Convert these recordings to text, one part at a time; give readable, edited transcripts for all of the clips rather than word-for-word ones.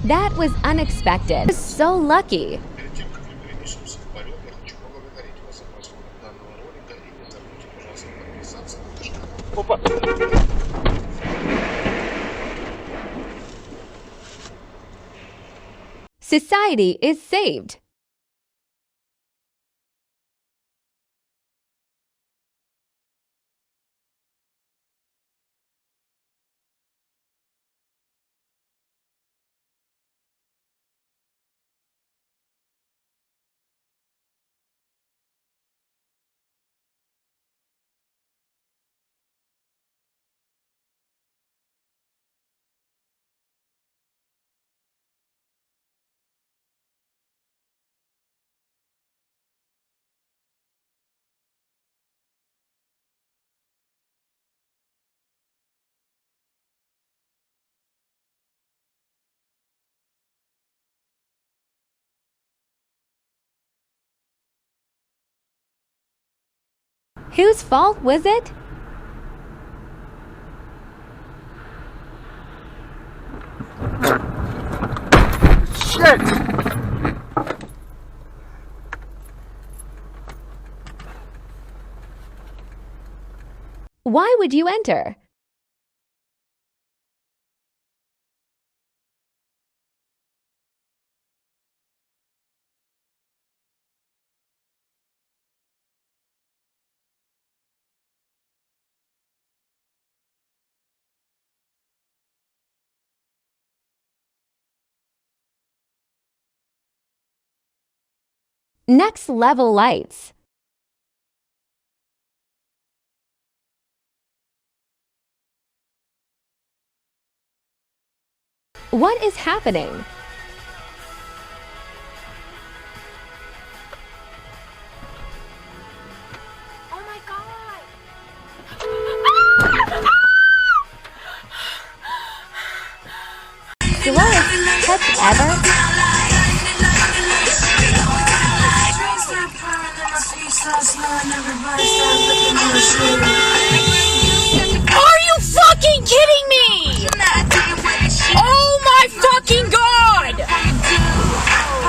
That was unexpected. So lucky. Перед тем, как мы перенесемся в полет, я хочу поблагодарить вас за просмотр данного ролика и не забудьте, пожалуйста, подписаться на наш канал. Опа! Society is saved. Whose fault was it? Shit! Why would you enter? Next level lights. What is happening? Oh my god! Slowest touch ever? Are you fucking kidding me? Oh my fucking god!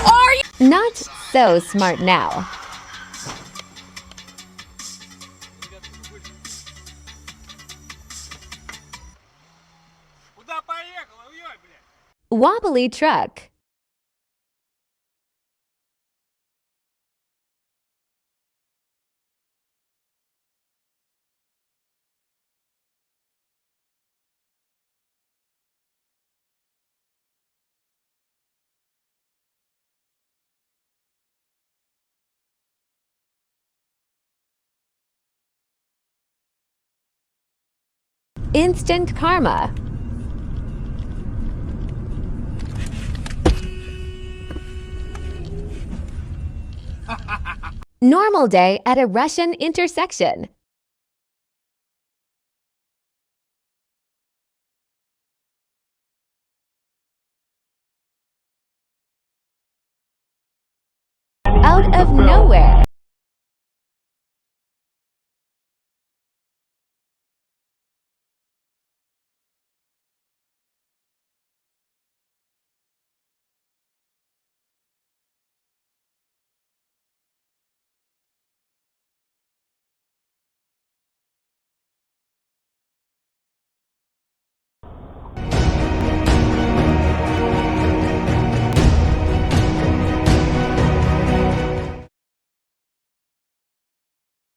Are you? Not so smart now. Куда поехал? Ой, блядь! Wobbly truck. Instant karma. Normal day at a Russian intersection. Out of nowhere.